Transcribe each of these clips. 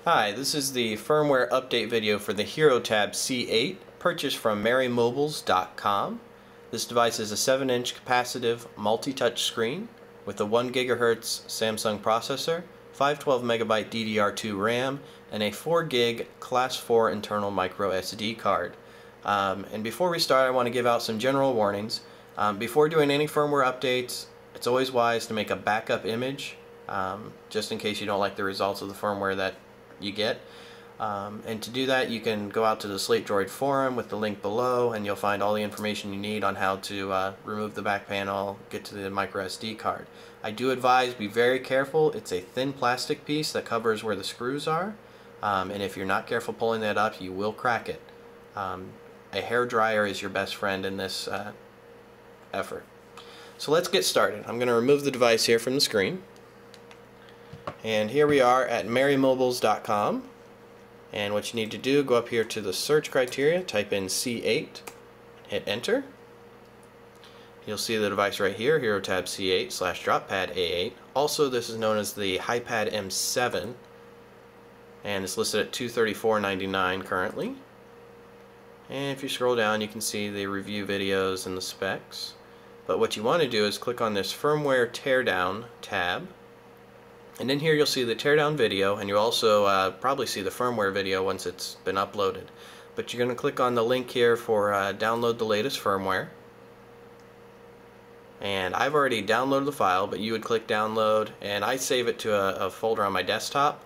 Hi, this is the firmware update video for the Herotab C8, purchased from marymobiles.com. This device is a 7-inch capacitive multi-touch screen with a 1 GHz Samsung processor, 512 MB DDR2 RAM, and a 4 GB Class 4 internal micro SD card. And before we start, I want to give out some general warnings. Before doing any firmware updates, it's always wise to make a backup image, just in case you don't like the results of the firmware that you get. And to do that, you can go out to the Slate Droid forum with the link below, and you'll find all the information you need on how to remove the back panel, get to the micro SD card. I do advise be very careful. It's a thin plastic piece that covers where the screws are, and if you're not careful pulling that up, you will crack it. A hair dryer is your best friend in this effort. So let's get started. I'm going to remove the device here from the screen. And here we are at marymobiles.com, and what you need to do, go up here to the search criteria, type in C8, hit enter. You'll see the device right here, Herotab C8/Dropad A8. Also, this is known as the Haipad M7, and it's listed at $234.99 currently. And if you scroll down, you can see the review videos and the specs. But what you want to do is click on this firmware teardown tab. And in here you'll see the teardown video, and you'll also probably see the firmware video once it's been uploaded. But you're going to click on the link here for download the latest firmware. And I've already downloaded the file, but you would click download, and I save it to a folder on my desktop.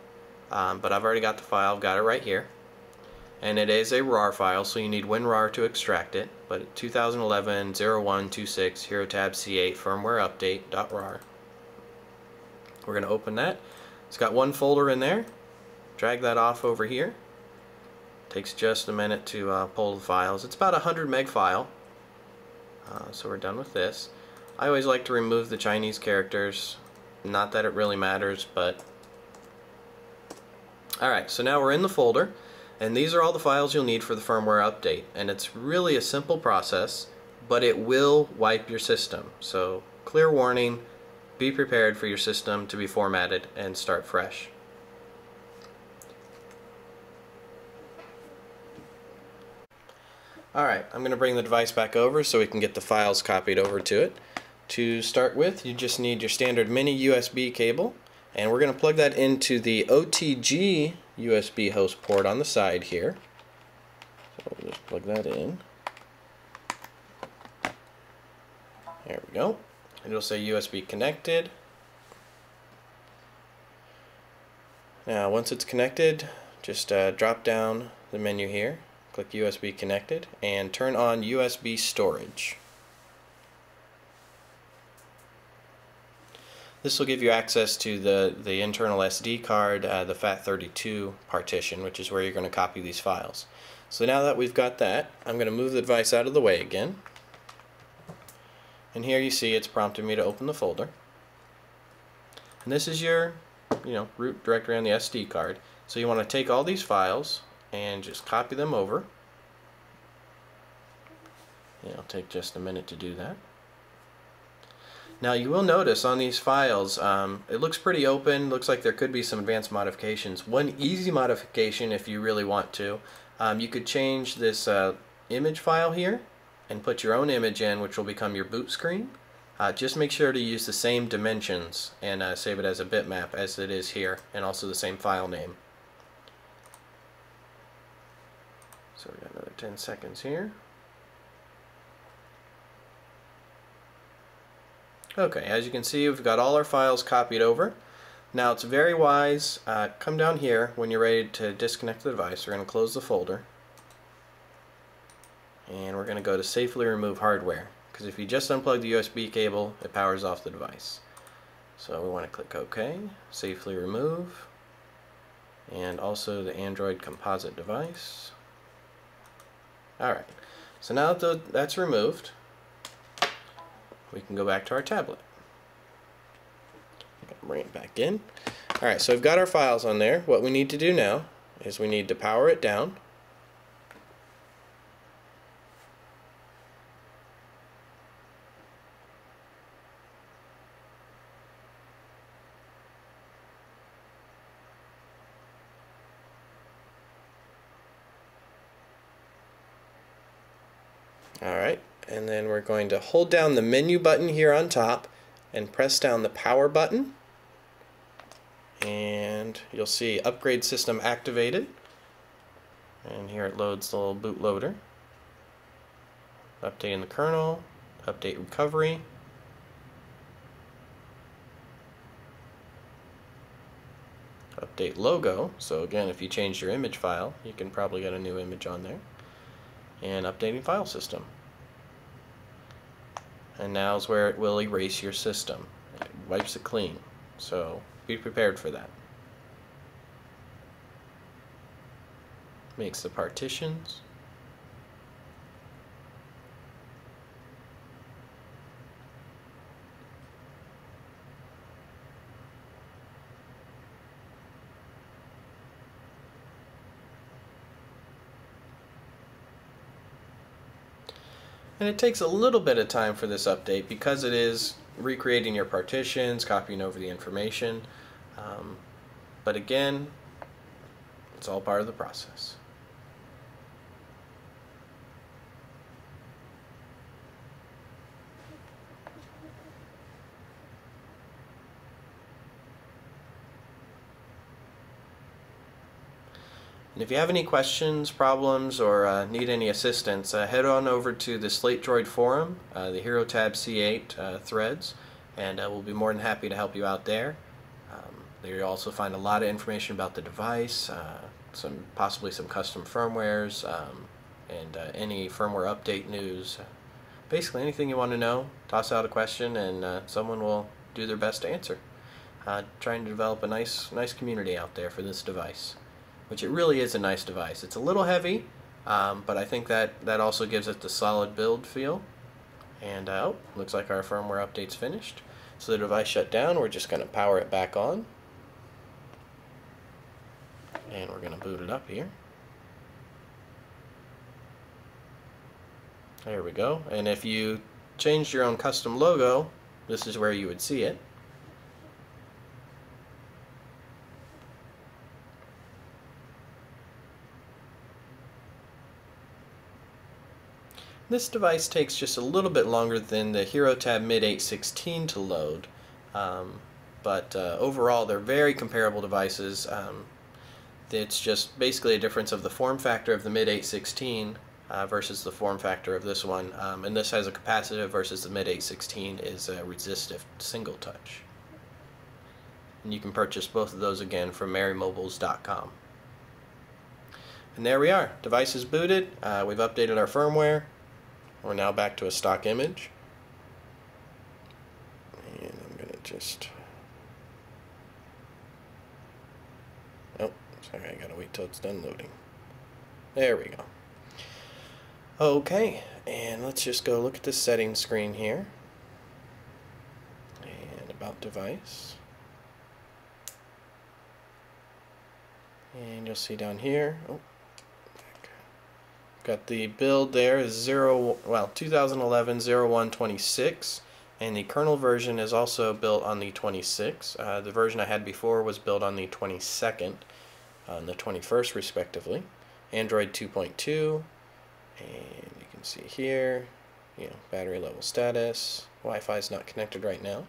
But I've already got the file, got it right here. And it is a RAR file, so you need WinRAR to extract it. But 2011-0126 Herotab C8 firmware update.rar. We're going to open that. It's got one folder in there. Drag that off over here. Takes just a minute to pull the files. It's about a 100 meg file. So we're done with this. I always like to remove the Chinese characters. Not that it really matters, but... Alright, so now we're in the folder, and these are all the files you'll need for the firmware update. And it's really a simple process, but it will wipe your system. So, clear warning. Be prepared for your system to be formatted and start fresh. Alright, I'm going to bring the device back over so we can get the files copied over to it. To start with, you just need your standard mini USB cable, and we're going to plug that into the OTG USB host port on the side here. So we'll just plug that in. There we go. It'll say USB connected. Now once it's connected, just drop down the menu here, click USB connected, and turn on USB storage. This will give you access to the internal SD card, the FAT32 partition, which is where you're going to copy these files. So now that we've got that, I'm going to move the device out of the way again. And here you see it's prompted me to open the folder. And this is your, root directory on the SD card. So you want to take all these files and just copy them over. It'll take just a minute to do that. Now you will notice on these files, it looks pretty open. Looks like there could be some advanced modifications. One easy modification, if you really want to, you could change this image file here and put your own image in, which will become your boot screen. Just make sure to use the same dimensions and save it as a bitmap as it is here, and also the same file name. So we got another 10 seconds here. Okay, as you can see, we've got all our files copied over. Now it's very wise, come down here when you're ready to disconnect the device. We're going to close the folder. And we're going to go to safely remove hardware, because if you just unplug the USB cable, it powers off the device. So we want to click OK, safely remove, and also the Android composite device. Alright, so now that that's removed, we can go back to our tablet. Bring it back in. Alright, so we've got our files on there. What we need to do now is we need to power it down. Alright, and then we're going to hold down the menu button here on top and press down the power button, and you'll see upgrade system activated, and here it loads the little bootloader. Updating the kernel, update recovery, update logo, so again if you changed your image file you can probably get a new image on there, and updating file system. And now's where it will erase your system. It wipes it clean, so be prepared for that. Makes the partitions. And it takes a little bit of time for this update because it is recreating your partitions, copying over the information. But again, it's all part of the process. And if you have any questions, problems, or need any assistance, head on over to the Slate Droid forum, the Herotab C8 threads, and we'll be more than happy to help you out there. There you'll also find a lot of information about the device, possibly some custom firmwares, and any firmware update news. Basically anything you want to know, toss out a question and someone will do their best to answer. Trying to develop a nice community out there for this device, which it really is a nice device. It's a little heavy, but I think that also gives it the solid build feel. And oh, looks like our firmware update's finished. So the device shut down, we're just going to power it back on. And we're going to boot it up here. There we go. And if you changed your own custom logo, this is where you would see it. This device takes just a little bit longer than the Herotab Mid 816 to load, but overall they're very comparable devices. It's just basically a difference of the form factor of the Mid 816 versus the form factor of this one, and this has a capacitive versus the Mid 816 is a resistive single touch. And you can purchase both of those again from marymobiles.com. And there we are. Device is booted. We've updated our firmware. We're now back to a stock image. And I'm going to just... Oh, sorry, I gotta wait till it's done loading. There we go. Okay, and let's just go look at the settings screen here. And about device. And you'll see down here, oh, got the build there is 2011-01-26, and the kernel version is also built on the 26. The version I had before was built on the 22nd, and the 21st respectively. Android 2.2, and you can see here, battery level status. Wi-Fi is not connected right now.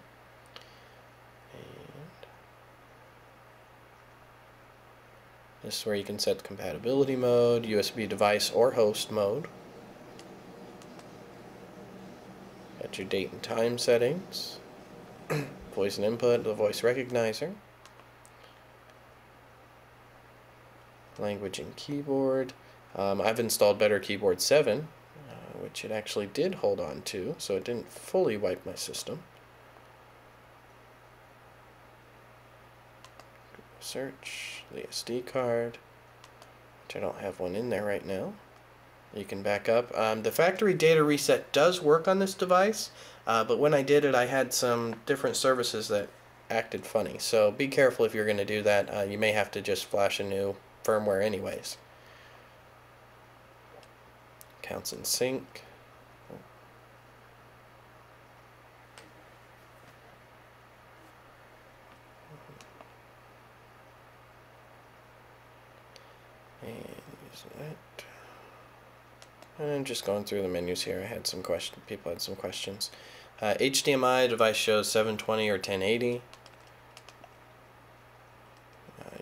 This is where you can set compatibility mode, USB device or host mode. Got your date and time settings, voice and input, the voice recognizer, language and keyboard. I've installed Better Keyboard 7, which it actually did hold on to, so it didn't fully wipe my system. Search, the SD card, which I don't have one in there right now. You can back up. The factory data reset does work on this device, but when I did it I had some different services that acted funny, so be careful if you're going to do that. You may have to just flash a new firmware anyways. Counts in sync. And use that. And just going through the menus here, I had some people had some questions. HDMI device shows 720 or 1080.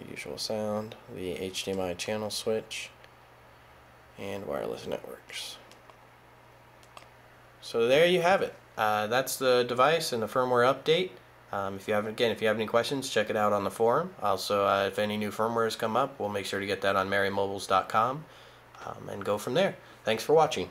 Usual sound, the HDMI channel switch, and wireless networks. So there you have it. That's the device and the firmware update. If you have any questions, check it out on the forum. Also, if any new firmwares come up, we'll make sure to get that on marymobiles.com and go from there. Thanks for watching.